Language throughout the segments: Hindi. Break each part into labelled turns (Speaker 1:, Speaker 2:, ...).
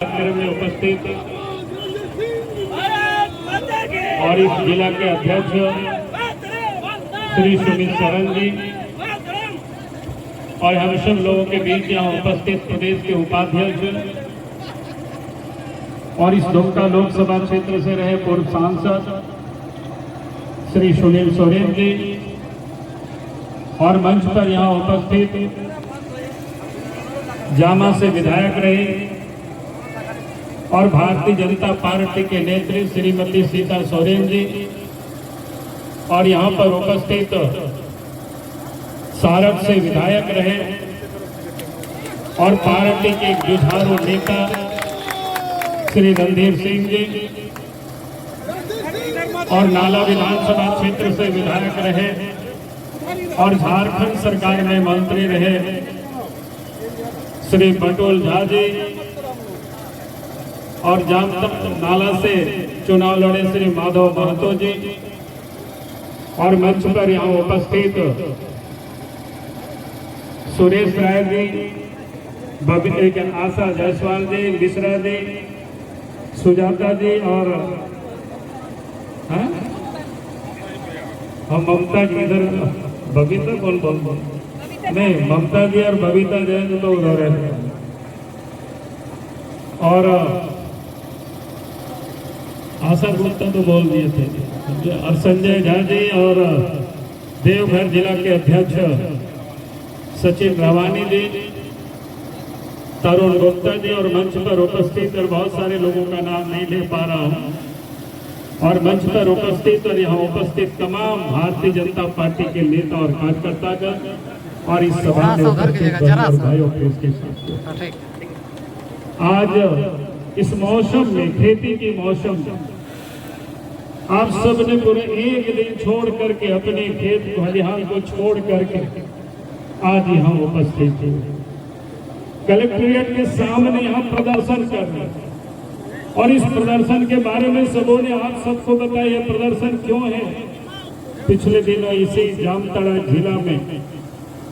Speaker 1: कार्यक्रम में उपस्थित और इस जिला के अध्यक्ष श्री सुमित सरन जी और हम सब लोगों के बीच यहाँ उपस्थित प्रदेश के उपाध्यक्ष और इस दुमका लोकसभा क्षेत्र से रहे पूर्व सांसद श्री सुनील सोरेन जी और मंच पर यहाँ उपस्थित जामा से विधायक रहे और भारतीय जनता पार्टी के नेत्री श्रीमती सीता सोरेन जी और यहाँ पर उपस्थित सारक से विधायक रहे और पार्टी के जुझारू नेता श्री रणधीर सिंह जी और नाला विधानसभा क्षेत्र से विधायक रहे और झारखंड सरकार में मंत्री रहे श्री बटोल झा जी और जामतरा नाला से चुनाव लड़े श्री माधव महतो जी और मंच पर यहाँ उपस्थित सुरेश राय जी, आशा जायसवाल जी, मिश्रा जी, सुजाता जी और हम ममता जी इधर बबीता बोल नहीं ममता जी और बबीता जी तो उधर है और आशा गुप्ता तो बोल दिए थे और संजय झा जी और देवघर जिला के अध्यक्ष सचिन रवानी जी, तरुण गुप्ता जी और मंच पर उपस्थित और बहुत सारे लोगों का नाम नहीं ले पा रहा हूं और मंच पर उपस्थित और यहाँ उपस्थित तमाम भारतीय जनता पार्टी के नेता और कार्यकर्ता और इस सभा में आज इस मौसम में खेती की मौसम में आप सब ने पूरे एक दिन छोड़ करके अपने खेत खलिहान को छोड़ करके आज यहाँ उपस्थित थे। कलेक्ट्रेट के सामने यहाँ प्रदर्शन कर रहे हैं और इस प्रदर्शन के बारे में सबों ने आप सबको बताया यह प्रदर्शन क्यों है। पिछले दिनों इसी जामताड़ा जिला में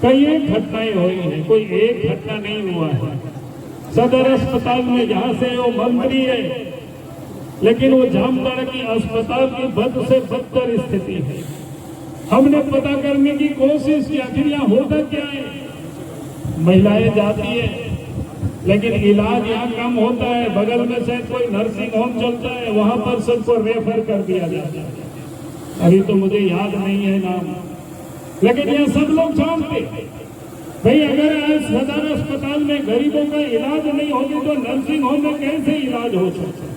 Speaker 1: कई घटनाएं हुई हैं, कोई एक घटना नहीं हुआ है। सदर अस्पताल में जहां से वो मंत्री है लेकिन वो जामताड़ा की अस्पताल की बद से बदतर स्थिति है। हमने पता करने की कोशिश की आखिर यहाँ होता क्या है। महिलाएं जाती है लेकिन इलाज यहाँ कम होता है, बगल में से कोई नर्सिंग होम चलता है वहां पर सबको रेफर कर दिया जाता है। अभी तो मुझे याद नहीं है नाम, लेकिन यह सब लोग जानते भाई अगर आज सदर अस्पताल में गरीबों का इलाज नहीं होगी तो नर्सिंग होम में कैसे इलाज हो सकता है।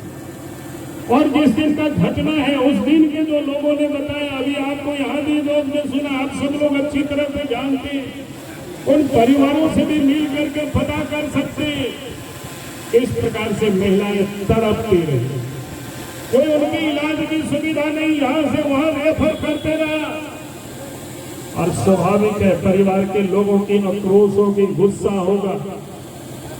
Speaker 1: और जिस दिन का घटना है उस दिन के जो लोगों ने बताया, अभी आपको यहाँ भी लोग ने सुना, आप सब लोग अच्छी तरह से जानते हैं, उन परिवारों से भी मिल करके पता कर सकते हैं। इस प्रकार से महिलाएं तड़पती रही, कोई उनकी इलाज की सुविधा नहीं, यहाँ से वहां रेफर करते रहा। और स्वाभाविक है परिवार के लोगों की आक्रोश होगी, गुस्सा होगा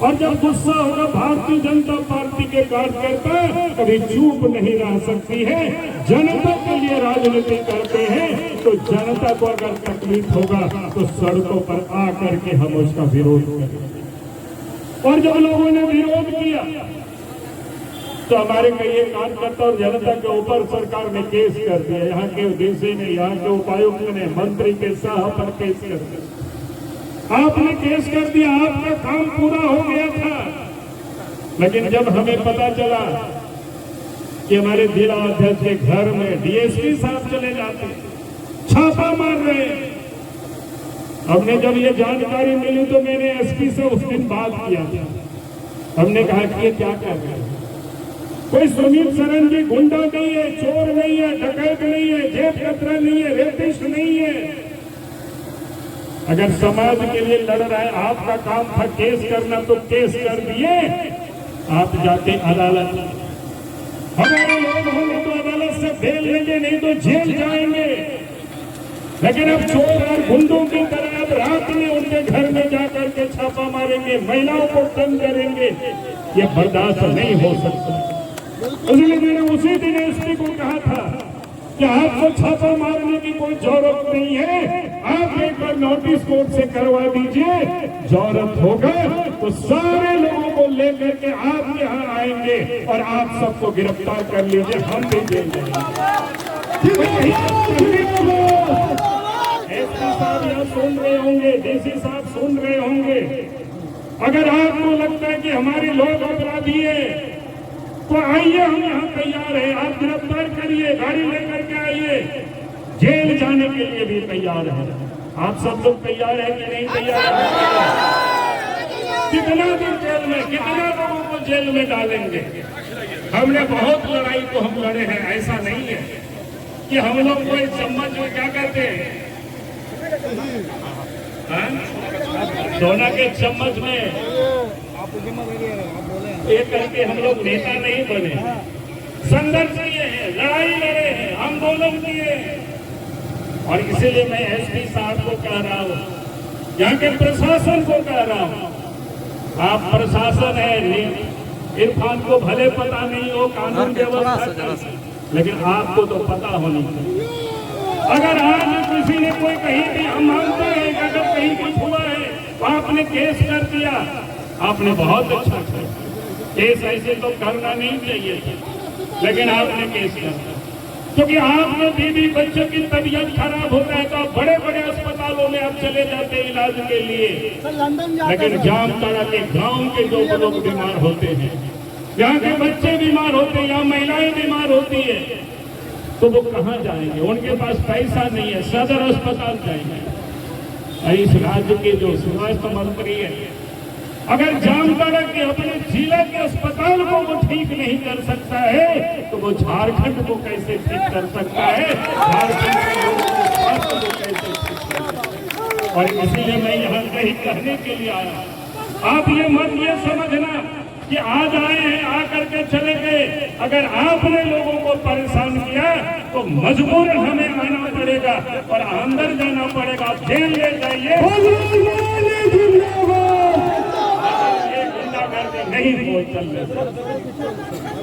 Speaker 1: और जब गुस्सा होगा भारतीय जनता पार्टी के कार्यकर्ता कभी चुप नहीं रह सकती है। जनता के लिए राजनीति करते हैं तो जनता को अगर तकलीफ होगा तो सड़कों पर आकर के हम उसका विरोध करेंगे। और जब लोगों ने विरोध किया तो हमारे कई कार्यकर्ता और जनता के ऊपर सरकार ने केस कर दिया। यहाँ के डीसी ने, यहाँ के उपायुक्त ने, मंत्री के साह पर केस कर दिया। आपने केस कर दिया, आपका काम पूरा हो गया था। लेकिन जब हमें पता चला कि हमारे जिला अध्यक्ष के घर में डीएसपी साहब चले जाते, छापा मार रहे, हमने जब ये जानकारी मिली तो मैंने एसपी से उस दिन बात किया था। हमने कहा कि ये क्या कर रहे हैं, कोई सुमित सरन जी गुंडा नहीं है, चोर नहीं है, डकैत नहीं है, जेब कतरा नहीं है, रेपिस्ट नहीं है। अगर समाज के लिए लड़ रहा है, आपका काम था केस करना तो केस कर दिए, आप जाके अदालत, हमारे लोग होंगे तो अदालत से बेल लेंगे, नहीं तो जेल जाएंगे। लेकिन अब चोर और गुंडों की तरह अब रात में उनके घर में जाकर के छापा मारेंगे, महिलाओं को तंग करेंगे, ये बर्दाश्त नहीं हो सकता। इसलिए मैंने उसी दिन एसपी को कहा था कि आपको छापा मारने की कोई जरूरत नहीं है, आप एक बार नोटिस कोर्ट से करवा दीजिए, जरूरत होगा तो सारे लोगों को लेकर के आपके यहाँ आएंगे और आप सबको गिरफ्तार कर लीजिए, हम भी जेल जाएंगे। एसपी साहब यहाँ सुन रहे होंगे, डीसी साहब सुन रहे होंगे, अगर आपको लगता है कि हमारे लोग अपराधी है तो आइए, हम यहाँ तैयार है, आप गिरफ्तार करिए, गाड़ी लेकर के आइए, जेल जाने के लिए भी तैयार है। आप सब लोग तैयार है कि नहीं तैयार है? कितना दिन जेल में, कितना लोगों को जेल में डालेंगे? हमने बहुत लड़ाई को हम लड़े हैं, ऐसा नहीं है कि हम लोग कोई चम्मच में क्या करते हैं, सोना के चम्मच में ये करके हम लोग नेता नहीं बने। संघर्ष किए हैं, लड़ाई लड़े हैं, आंदोलन किए, और इसीलिए मैं एसपी साहब को कह रहा हूँ, यहाँ के प्रशासन को कह रहा हूँ, आप प्रशासन है, इरफान को भले पता नहीं हो कानून व्यवस्था, लेकिन आपको तो पता होनी चाहिए। अगर आज किसी ने कोई कहीं भी, हम मानते हैं कि अगर कहीं कुछ हुआ है तो आपने केस कर दिया, आपने बहुत अच्छा किया, केस ऐसे तो करना नहीं चाहिए था, लेकिन आपने केस कर दिया क्योंकि आपने बीवी बच्चों की तबीयत खराब होता है तो आप बड़े बड़े अस्पतालों में आप चले जाते हैं इलाज के लिए, लेकिन जामताड़ा के गांव के जो लोग बीमार होते हैं, यहाँ के बच्चे बीमार होते हैं, यहाँ महिलाएं बीमार होती है, तो वो कहाँ जाएंगे? उनके पास पैसा नहीं है, सदर अस्पताल जाएंगे। इस राज्य के जो स्वास्थ्य मंत्री है, अगर जामताड़ा के अपने जिला के अस्पताल को वो ठीक नहीं कर सकता है तो वो झारखंड को कैसे ठीक कर सकता है? झारखंड के लोगों के स्वास्थ्य को कैसे ठीक कर सकता है? और इसीलिए मैं यहाँ कहीं कहने के लिए आया, आप ये मत ये समझना कि आज आए हैं आकर के चले गए। अगर आपने लोगों को परेशान किया तो मजबूरन हमें आना पड़ेगा और अंदर जाना पड़ेगा, जेल ले जाइए, नहीं वो चल रहे।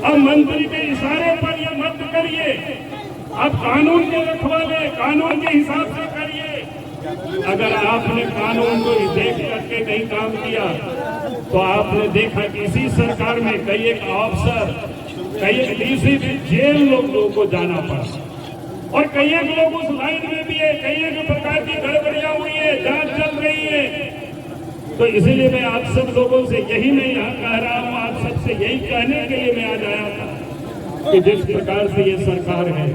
Speaker 1: अब मंत्री के इशारे पर ये मत करिए, अब कानून के रखवाले कानून के हिसाब से करिए। अगर आपने कानून को देख करके नहीं काम किया तो आपने देखा कि इसी सरकार में कई एक अफसर, कई एक डीसी भी जेल लोगों को जाना पड़ा और कई एक लोग उस लाइन में भी है, कई एक प्रकार की गड़बड़ियां हुई है, जांच चल रही है। तो इसलिए मैं आप सब लोगों से यही मैं यहाँ कह रहा हूँ, आप सबसे यही कहने के लिए मैं आज आया था कि जिस प्रकार से ये सरकार है,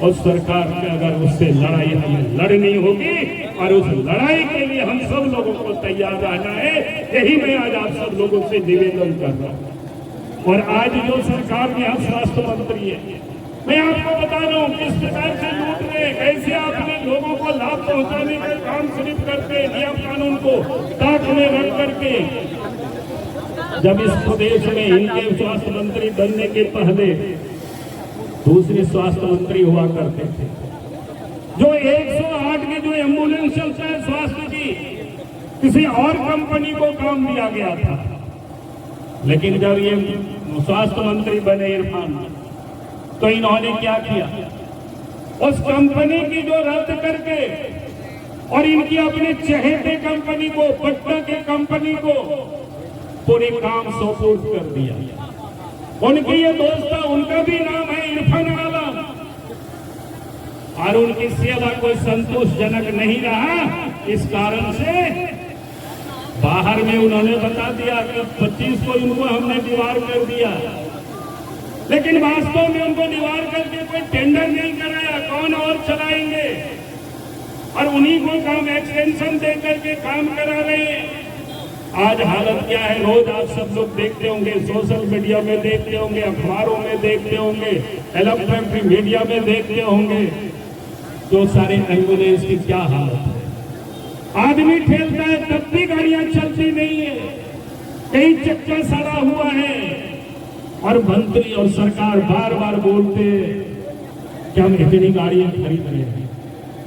Speaker 1: उस सरकार के अगर उससे लड़ाई हमें लड़नी होगी और उस लड़ाई के लिए हम सब लोगों को तैयार रहना है, यही मैं आज आप सब लोगों से निवेदन कर रहा हूँ। और आज जो सरकार में यहाँ स्वास्थ्य मंत्री है, मैं आपको बता रहा हूँ किस प्रकार से लूट रहे, कैसे आपने लोगों को लाभ पहुंचाने का काम सिर्फ करते नियम कानून को ताक में रख करके। जब इस प्रदेश में इनके स्वास्थ्य मंत्री बनने के पहले दूसरे स्वास्थ्य मंत्री हुआ करते थे, जो 108 के जो एम्बुलेंस चलता है स्वास्थ्य की, किसी और कंपनी को काम दिया गया था। लेकिन जब ये स्वास्थ्य मंत्री बने इरफान, तो इन्होंने क्या किया, उस कंपनी की जो रद्द करके और इनकी अपने चहेते कंपनी को, पटना के कंपनी को पूरे काम सौंपूर्द कर दिया। उनकी ये दोस्त, उनका भी नाम है इरफान आलम, और उनकी सेवा कोई संतोषजनक नहीं रहा। इस कारण से बाहर में उन्होंने बता दिया कि 25 को इनको हमने निवार कर दिया, लेकिन वास्तव में उनको निवार करके कोई टेंडर नहीं कराया, कौन और चलाएंगे, और उन्हीं को काम एक्सटेंशन दे करके काम करा रहे हैं। आज हालत क्या है, रोज आप सब लोग देखते होंगे, सोशल मीडिया में देखते होंगे, अखबारों में देखते होंगे, इलेक्ट्रॉनिक मीडिया में देखते होंगे, जो सारे एम्बुलेंस की क्या हालत है। आदमी ठेलता है तब भी गाड़ियां चलती नहीं है, कई चक्का सड़ा हुआ है, और मंत्री और सरकार बार बार बोलते कि हम इतनी गाड़ियां खरीद रहे हैं।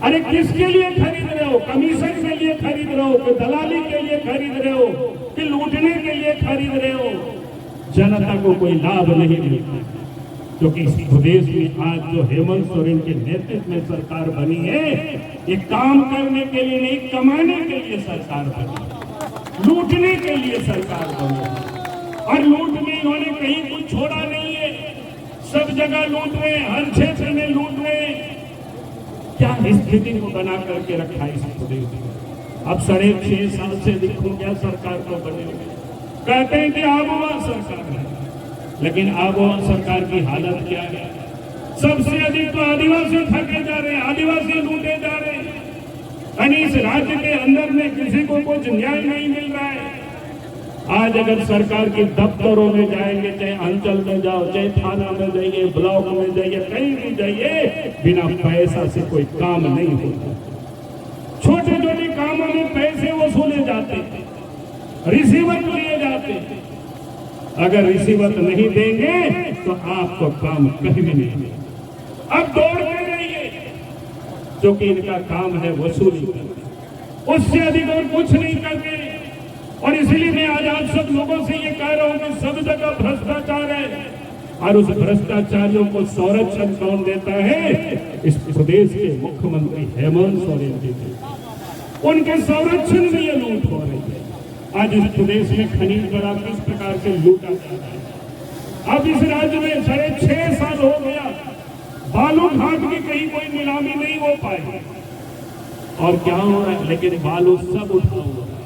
Speaker 1: अरे किसके लिए खरीद रहे हो? कमीशन के लिए खरीद रहे हो कि दलाली के लिए खरीद रहे हो कि लूटने के लिए खरीद रहे हो? जनता को कोई लाभ नहीं मिलता। क्योंकि इस प्रदेश में आज जो हेमंत सोरेन के नेतृत्व में सरकार बनी है, ये काम करने के लिए नहीं, कमाने के लिए सरकार बनी, लूटने के लिए सरकार बनी। और लूट में इन्होंने कहीं कुछ छोड़ा नहीं है, सब जगह लूट रहे हैं, हर क्षेत्र में लूट रहे हैं। क्या स्थिति को बना करके रखा है इस प्रदेश में। अब 6.5 साल से देखो क्या सरकार को बने, कहते हैं कि आबोआ सरकार है, लेकिन आबोआ सरकार की हालत क्या है। सबसे अधिक तो आदिवासी ठगे जा रहे हैं, आदिवासी लूटे जा रहे हैं। यानी इस राज्य के अंदर में किसी को कुछ न्याय नहीं मिल रहा है। आज अगर सरकार के दफ्तरों में जाएंगे, चाहे अंचल में जाओ, चाहे थाना में जाइए, ब्लॉक में जाइए, कहीं भी जाइए, बिना पैसा से कोई काम नहीं होता। छोटे छोटे कामों में पैसे वसूले जाते, रिसीवत लिए जाते। अगर रिसीवत नहीं देंगे तो आपको काम कहीं भी नहीं मिलेगा। अब दौड़ के जाइए, क्योंकि इनका काम है वसूली, उससे अधिक और कुछ नहीं करते। और इसलिए मैं आज आप सब लोगों से ये कह रहा हूं कि सब जगह भ्रष्टाचार है, और उस भ्रष्टाचारियों को संरक्षण कौन देता है? इस प्रदेश के मुख्यमंत्री हेमंत सोरेन जी, उनके संरक्षण में ये लूट हो रही है। आज इस प्रदेश में खनिज बड़ा किस प्रकार से लूटा जा रहा है। अब इस राज्य में 6.5 साल हो गया, बालू घाट की कहीं कोई नीलामी नहीं हो पाई। और क्या हो रहा है? लेकिन बालू सब उठा हुआ है।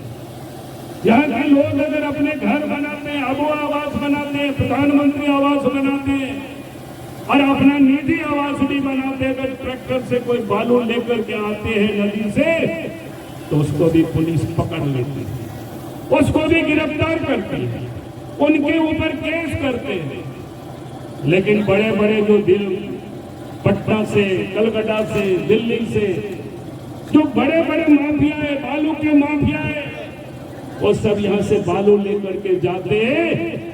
Speaker 1: यहाँ के लोग अगर अपने घर बनाते हैं, आबोआ आवास बनाते हैं, प्रधानमंत्री आवास बनाते हैं, और अपना निजी आवास भी बनाते हैं, अगर ट्रैक्टर से कोई बालू लेकर के आते हैं नदी से, तो उसको भी पुलिस पकड़ लेती है, उसको भी गिरफ्तार करती है, उनके ऊपर केस करते हैं। लेकिन बड़े बड़े जो पटना से, कलकत्ता से, दिल्ली से जो बड़े बड़े माफिया है, बालू के माफिया है, वो सब यहाँ से बालू लेकर के जाते हैं।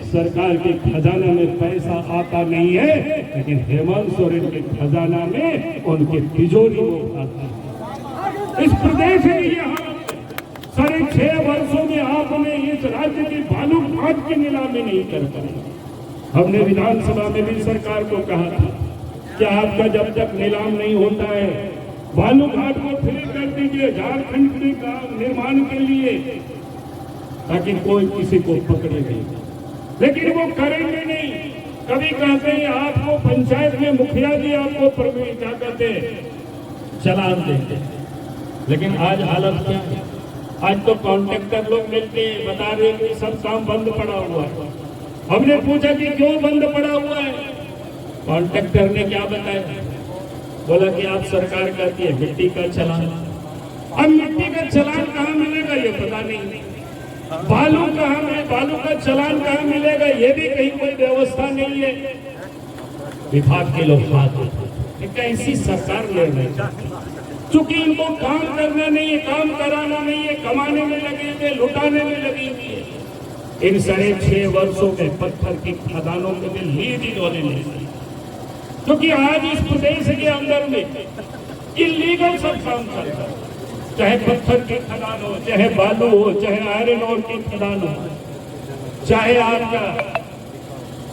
Speaker 1: सरकार के खजाना में पैसा आता नहीं है, लेकिन हेमंत सोरेन के खजाना में उनके तिजोरी वो उठाते हैं। इस प्रदेश में ये 6.5 वर्षों में आपने इस राज्य की बालू घाट की नीलामी नहीं कर पाई। हमने विधानसभा में भी सरकार को कहा था कि आपका जब तक नीलाम नहीं होता है, बालू घाट को फ्री कर दीजिए झारखंड के काम निर्माण के लिए, ताकि कोई किसी को पकड़े नहीं। लेकिन वो करेंगे नहीं। कभी कहते हैं आपको पंचायत में मुखिया जी आपको क्या कहते हैं, चलान देते, लेकिन आज हालत क्या है? आज तो कॉन्ट्रैक्टर लोग मिलते हैं, बता रहे कि सब काम बंद पड़ा हुआ है। हमने पूछा कि क्यों बंद पड़ा हुआ है? कॉन्ट्रैक्टर ने क्या बताया? बोला कि आप सरकार कहती है मिट्टी का चलान। अब मिट्टी का चलान कहाँ मिलेगा ये पता नहीं, बालू कहाँ में, बालू का चलान कहाँ मिलेगा ये भी कहीं कोई व्यवस्था नहीं है। विभाग के लोग हाथ उठाते, कैसी सरकार निर्णय चाहती, चूंकि इनको काम करना नहीं है, काम कराना नहीं है, कमाने में लगे हुए, लुटाने में लगी हुई है। इन 6.5 वर्षों में पत्थर की खदानों को भी लीड इन्होंने नहीं दी, क्योंकि आज इस प्रदेश के अंदर में इलीगल सब काम चल रहा है। चाहे पत्थर की खदान हो, चाहे बालू हो, चाहे आयरन ओर की खदान हो, चाहे आपका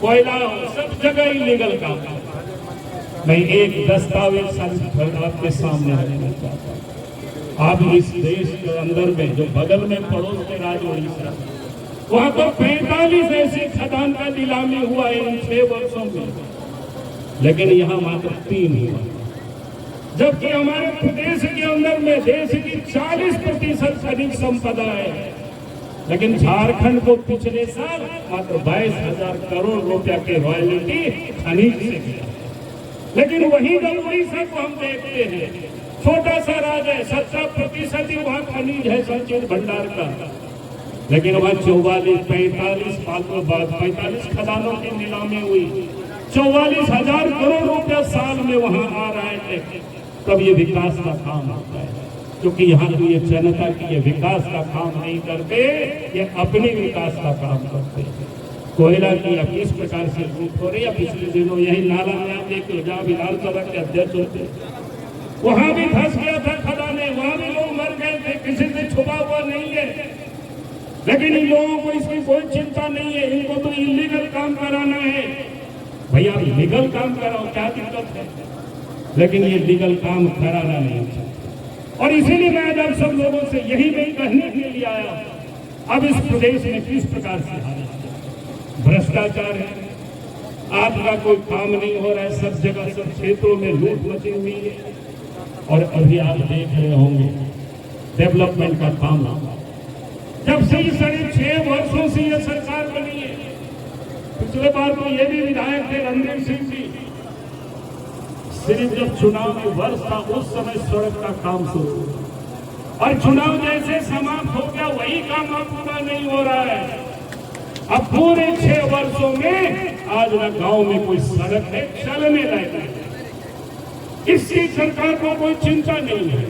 Speaker 1: कोयला हो, सब जगह इलीगल काम है। मैं एक दस्तावेज आपके सामने रखना चाहता हूँ। आप इस देश के अंदर में जो बगल में पड़ोस के राज्य उड़ीसा, वहां तो 45 ऐसी खदान का नीलामी हुआ है इन 6 वर्षों में, लेकिन यहाँ मात्र 3 हुआ। जबकि हमारे प्रदेश के अंदर में देश की 40% खनिज संपदा है, लेकिन झारखंड को पिछले साल मात्र 22,000 करोड़ रुपया के रॉयल्टी खनिज से मिला। लेकिन वही जब उड़ीसा को हम देखते हैं, छोटा सा राज्य है, 70% ही वहाँ खनिज है संचित भंडार का, लेकिन वहाँ 45 सालों बाद 45 खदानों की नीलामी हुई, 44,000 करोड़ रुपया साल में वहाँ आ रहे थे। तब ये विकास का काम होता है, क्योंकि यहाँ की ये जनता की ये विकास का काम नहीं करते, ये अपने विकास का काम करते हैं। कोयला की अब किस प्रकार से लूट हो रही है। पिछले दिनों यही नाला में आप देख लो, जहाँ विधानसभा के अध्यक्ष होते, वहां भी धंस गया था खदाने, वहां भी लोग मर गए थे, किसी से छुपा हुआ नहीं है। लेकिन इन लोगों को इसकी कोई चिंता नहीं है, इनको तो इलीगल काम कराना है। भैया आप लीगल काम कराओ, क्या दिक्कत है? लेकिन ये लीगल काम कराना नहीं चाहिए। और इसीलिए मैं आज आप सब लोगों से यही नहीं कहने के लिए आया, अब इस प्रदेश में किस प्रकार से हालत है, भ्रष्टाचार है, आपका कोई काम नहीं हो रहा है, सब जगह सब क्षेत्रों में लूट मची हुई है। और अभी आप देख रहे होंगे डेवलपमेंट का काम, जब से 6.5 वर्षों से यह सरकार बनी है, पिछले बार तो ये भी विधायक थे रणदीप सिंह जी, सिर्फ जब चुनाव की वर्ष था उस समय सड़क का काम शुरू हुआ, और चुनाव जैसे समाप्त हो गया वही काम अब पूरा नहीं हो रहा है। अब पूरे 6 वर्षों में आज न गांव में कोई सड़क है, चलने लायक है, इसकी सरकार को कोई चिंता नहीं है।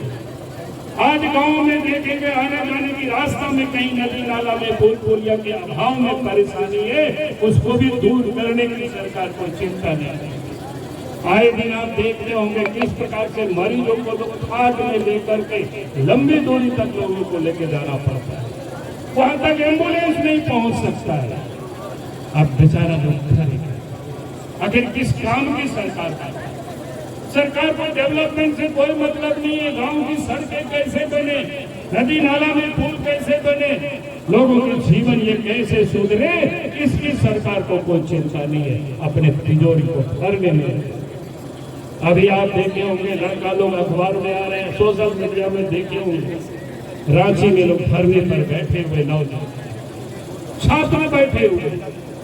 Speaker 1: आज गांव में देखेंगे आने जाने की रास्ता में कहीं नदी नाला में पुल पुलिया के अभाव में परेशानी है, उसको भी दूर करने की सरकार को चिंता नहीं है। आए दिन आप देखते होंगे किस प्रकार से मरीजों को तो खाट में लेकर के लंबी दूरी तक लोगों को लेकर जाना पड़ता है, वहां तक एम्बुलेंस नहीं पहुंच सकता है। अब बेचारा लोग आखिर किस काम की सरकार का? सरकार को डेवलपमेंट से कोई मतलब नहीं है। गांव की सड़कें कैसे बने, नदी नाला में पुल कैसे बने, लोगों के जीवन ये कैसे सुधरे, इसकी सरकार को कोई चिंता नहीं है, अपने तिजोरी को भरने में। अभी आप देखे होंगे लड़का लोग अखबार में आ रहे हैं, सोशल मीडिया में देखे होंगे, रांची में लोग धरने पर बैठे हुए, नौजवान छात्र बैठे हुए,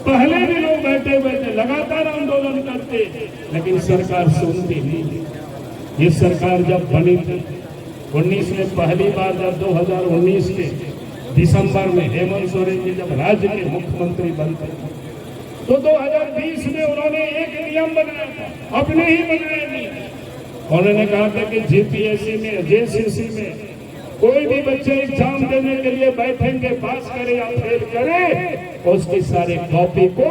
Speaker 1: पहले भी लोग बैठे हुए थे, लगातार आंदोलन करते, लेकिन सरकार सुनती नहीं। ये सरकार जब बनी थी 19 में, पहली बार जब 2019 के दिसंबर में हेमंत सोरेन जी जब राज्य के मुख्यमंत्री बनते तो 2020 में उन्होंने एक नियम बनाया था, अपने ही बनाया नहीं। उन्होंने कहा था कि जीपीएससी में, जेसीसी में कोई भी बच्चे एग्जाम देने के लिए बैठेंगे, पास करे या फेल करे, उसकी सारी कॉपी को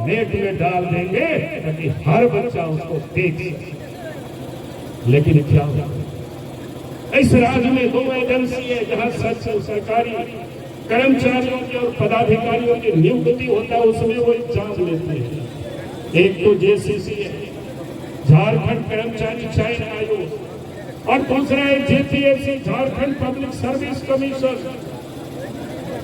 Speaker 1: नेट में डाल देंगे ताकि हर बच्चा उसको देख सके। लेकिन क्या हुआ? इस राज्य में 2 एजेंसी है जहां सरकारी कर्मचारियों की और पदाधिकारियों की नियुक्ति होता है, उसमें वो एग्जाम लेते हैं। एक तो जेसीसी है, झारखंड कर्मचारी चयन आयोग, और दूसरा है JPSC, Jharkhand public service commission.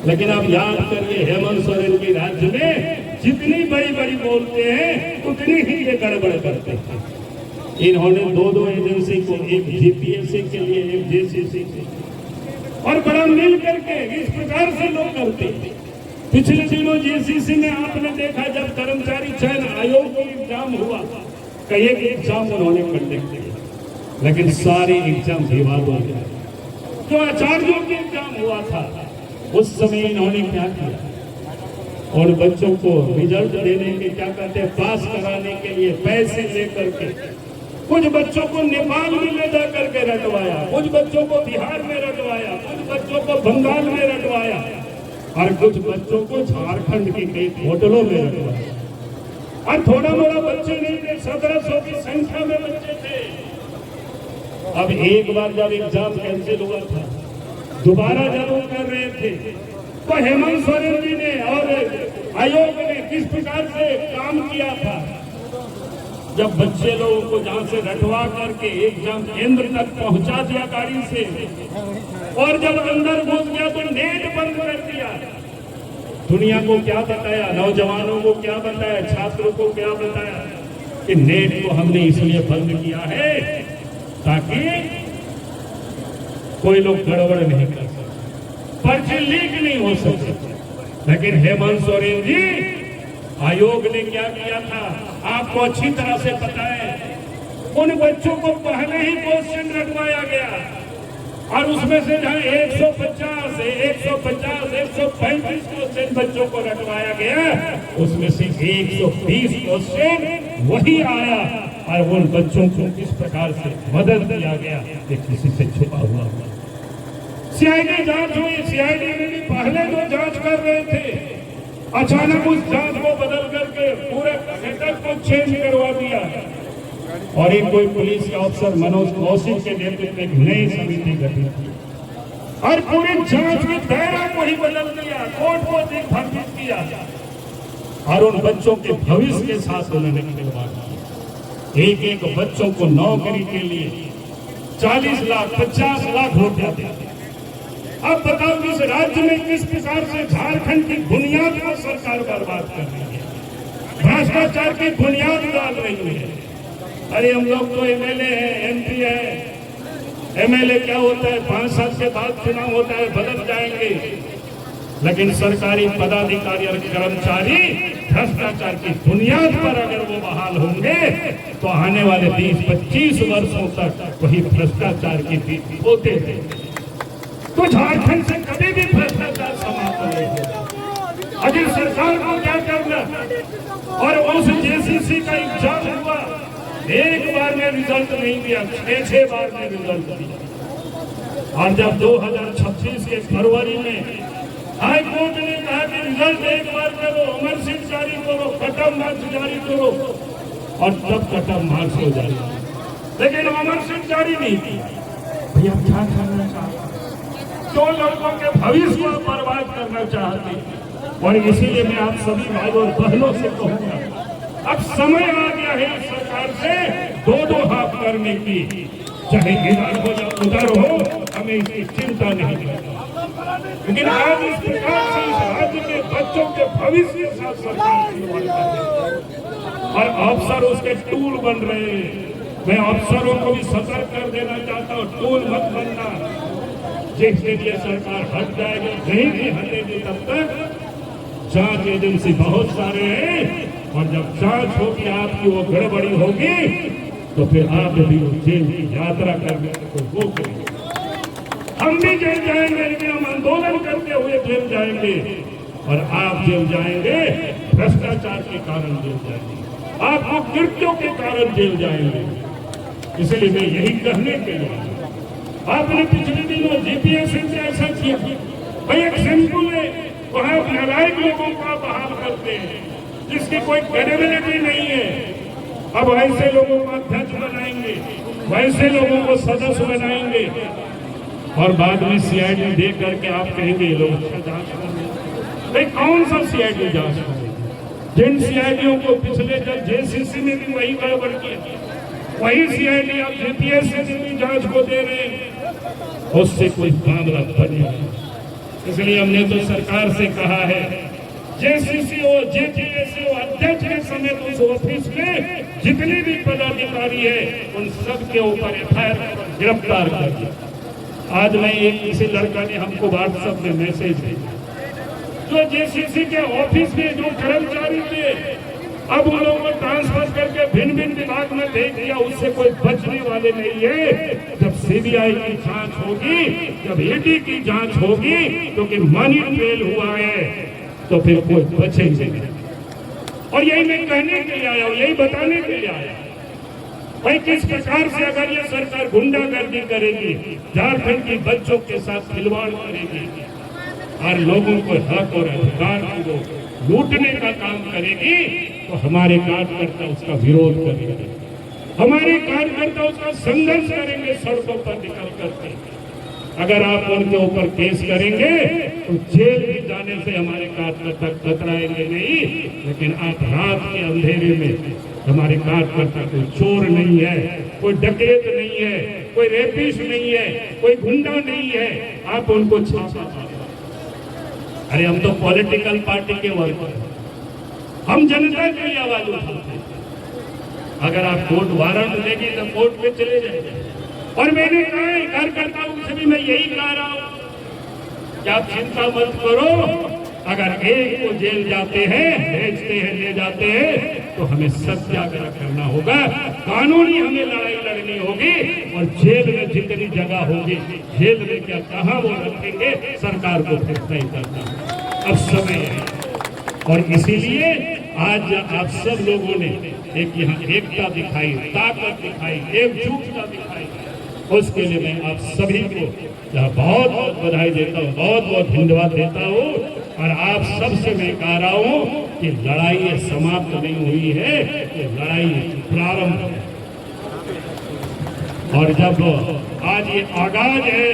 Speaker 1: लेकिन आप याद करिए हेमंत सोरेन के राज्य में जितनी बड़ी बड़ी बोलते हैं उतनी ही ये गड़बड़ करते हैं। इन्होंने 2 एजेंसी को, एक जीपीएससी के लिए, एक जेसीसी के, और बड़ा मिल करके इस प्रकार से लोग करते हैं। पिछले दिनों जेसीसी में आपने देखा जब कर्मचारी चयन आयोग का एग्जाम हुआ, कई एक एग्जाम उन्होंने कंडक्ट किया, लेकिन सारे एग्जाम विवाद हो गए। जो आचार्यों के एग्जाम हुआ था उस समय इन्होंने क्या किया, और बच्चों को रिजल्ट देने के, क्या कहते हैं, पास कराने के लिए पैसे लेकर के कुछ बच्चों को नेपाल में ले जा करके रटवाया, कुछ बच्चों को बिहार में रटवाया, कुछ बच्चों को बंगाल में रटवाया, और कुछ बच्चों को झारखंड की कई होटलों में रटवाया। और थोड़ा मोड़ा बच्चे नहीं थे, 1700 की संख्या में बच्चे थे। अब एक बार जब एग्जाम कैंसिल हुआ था, दोबारा जब वो कर रहे थे, तो हेमंत सोरेन जी ने और आयोग ने किस प्रकार से काम किया था। जब बच्चे लोगों को जहां से रटवा करके एग्जाम केंद्र तक पहुंचा दिया गाड़ी से, और जब अंदर घुस गया तो नेट बंद कर दिया। दुनिया को क्या बताया, नौजवानों को क्या बताया, छात्रों को क्या बताया कि नेट को हमने इसलिए बंद किया है ताकि कोई लोग गड़बड़ नहीं कर सके, पर्चे लीक नहीं हो सके। लेकिन हेमंत सोरेन जी, आयोग ने क्या किया था आपको अच्छी तरह से पता है। उन बच्चों को पहले ही क्वेश्चन रटवाया गया, और उसमें से जहां 150, 135 क्वेश्चन बच्चों को रटवाया गया, उसमें से 120 क्वेश्चन वही आया, और उन बच्चों को किस प्रकार से मदद किया गया कि किसी से छुपा हुआ। सीआईडी जांच हुई, सीआईडी में भी पहले जो जांच कर रहे थे, अचानक उस जांच को बदल करके पूरे सेटअप को चेंज करवा दिया, और एक कोई पुलिस के अफसर मनोज कौशिक के नेतृत्व में एक नई समिति गठित की, और पूरी जांच के दायरा को ही बदल दिया, कोर्ट को दिग्भ्रमित किया। और उन बच्चों के भविष्य के साथ उन्होंने खिलवाड़ किया। एक एक बच्चों को नौकरी के लिए 40 लाख 50 लाख रुपया देते। अब बताओ इस राज्य में किस प्रकार से झारखंड की बुनियाद को सरकार बर्बाद कर रही है, भ्रष्टाचार की बुनियाद डाल रही है। अरे हम लोग तो एमएलए हैं, एमपी है। एमएलए क्या होता है, 5 साल के बाद चुनाव होता है, बदल जाएंगे। लेकिन सरकारी पदाधिकारी और कर्मचारी भ्रष्टाचार की बुनियाद पर अगर वो बहाल होंगे तो आने वाले 20-25 वर्षों तक वही भ्रष्टाचार की पीठ होते थे। तो झारखंड से कभी भी भ्रष्टाचार समाप्त नहीं होगा। अगर सरकार को क्या करना, और उस जेसीसी का एग्जाम हुआ, एक बार में रिजल्ट नहीं दिया, 6 बार में रिजल्ट दिया। और जब 2026 के फरवरी में हाई कोर्ट ने कहा कि रिजल्ट एक बार करो, अमर सिंह जारी करो, कट ऑफ मार्क्स जारी करो, और तब कट ऑफ मार्क्स हो जाए, लेकिन अमर सिंह जारी नहीं किया। भैया क्या करना चाहते, जो लोगों के भविष्य को बर्बाद करना चाहते हैं। और इसीलिए मैं आप सभी भाई और बहनों से कहूंगा, अब समय आ गया है इस सरकार से 2-2 हाथ करने की, चाहे इधर हो या उधर हो, हमें इसकी चिंता नहीं है। लेकिन आज इस प्रकार से इस राज्य के बच्चों के भविष्य के साथ सरकार खिलवाड़ कर रही है और अफसर उसके टूल बन रहे हैं। मैं अफसरों को भी सतर्क कर देना चाहता हूँ, टूल मत बनना। जिसके लिए सरकार हट जाएगी, नहीं भी हटेगी, तब तक जांच एजेंसी बहुत सारे हैं, और जब जांच होगी आपकी वो गड़बड़ी होगी तो फिर आप भी जेल की यात्रा करने को वो करेंगे। हम भी जेल जाएंगे, लेकिन हम आंदोलन करते हुए जेल जाएंगे, और आप जेल जाएंगे भ्रष्टाचार के कारण जेल जाएंगे, आप कृत्यों के कारण जेल जाएंगे। इसलिए मैं यही कहने के लिए, आपने पिछले दिनों जीपीएससी से ऐसा किया, भाई एक सिंपल है, वहां नालायक लोगों को बहाल करते हैं जिसकी कोई क्रेडिबिलिटी नहीं है। अब ऐसे लोगों को अध्यक्ष बनाएंगे, वैसे लोगों को सदस्य बनाएंगे, और बाद में सीआईडी दे करके आप कहेंगे ये लोग अच्छा जांच करेंगे। भाई कौन सा सीआईडी जांच करेंगे? जिन सीआईडीओं को पिछले जब जेसीसी में भी वही गड़बड़ किया, वही सीआईडी आप जीपीएससी में भी जांच को दे रहे हैं, उससे कोई मामला बनेगा। इसलिए हमने तो सरकार से कहा है, जेसीसी हो, जेपीएससी हो, अध्यक्ष के समेत उस ऑफिस में जितने भी पदाधिकारी है उन सब के ऊपर एफआईआर गिरफ्तार कर दिया। आज मैं एक किसी लड़का ने हमको व्हाट्सएप में मैसेज भेजा, जो जेसीसी के ऑफिस में जो कर्मचारी थे, अब उन लोगों को ट्रांसफर करके भिन्न भिन्न विभाग में भेज दिया। उससे कोई बचने वाले नहीं है। जब सीबीआई की जांच होगी, जब ईडी की जांच होगी, क्योंकि मनी ट्रेल हुआ है, तो फिर कोई बचेंगे नहीं। और यही मैं कहने के लिए आया हूं, यही बताने के लिए आया भाई, किस प्रकार से अगर ये सरकार गुंडागर्दी करेगी, झारखंड के बच्चों के साथ खिलवाड़ करेगी और लोगों को हक और अधिकार को लूटने का काम करेगी, तो हमारे कार्यकर्ता उसका विरोध करेंगे, हमारे कार्यकर्ता उसका संघर्ष करेंगे सड़कों पर निकल करके। अगर आप उनके ऊपर केस करेंगे तो जेल में जाने से हमारे कार्यकर्ता कतराएंगे नहीं, लेकिन आप रात के अंधेरे में, हमारे कार्यकर्ता कोई चोर नहीं है, कोई डकैत नहीं है, कोई रेपिस्ट नहीं है, कोई गुंडा नहीं है, आप उनको छापा। अरे हम तो पॉलिटिकल पार्टी के वर्कर, हम जनता के लिए आवाज उठाते हैं। अगर आप कोर्ट वारंट देंगे तो कोर्ट पे चले जाएंगे। और मैंने कहा है कार्यकर्ताओं से भी मैं यही कह रहा हूं कि आप चिंता मत करो, अगर एक को जेल जाते हैं, भेजते हैं, ले जाते हैं, तो हमें सत्याग्रह करना होगा, कानूनी हमें लड़ाई लड़नी होगी, और जेल में जितनी जगह होगी, जेल में क्या कहां वो रखेंगे, सरकार को फिर तय करना। अब समय है, और इसीलिए आज आप सब लोगों ने एक यहाँ एकता दिखाई, ताकत दिखाई, एकजुटता दिखाई, उसके लिए मैं आप सभी को बहुत बहुत बधाई देता हूँ, बहुत बहुत धन्यवाद देता हूँ। और आप सबसे मैं कह रहा हूँ कि लड़ाई समाप्त नहीं हुई है, ये लड़ाई प्रारंभ है। और जब आज ये आगाज है,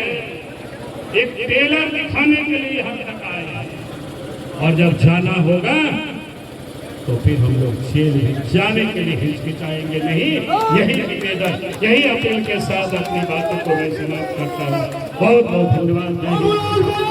Speaker 1: एक ट्रेलर दिखाने के लिए हम तक आए, और जब जाना होगा तो फिर हम लोग जेल जाने के लिए हिचकिचाएंगे नहीं। यही निवेदन, यही अपील के साथ अपनी बातों को मैं समाप्त करता हूँ। बहुत बहुत धन्यवाद। जय हिंद।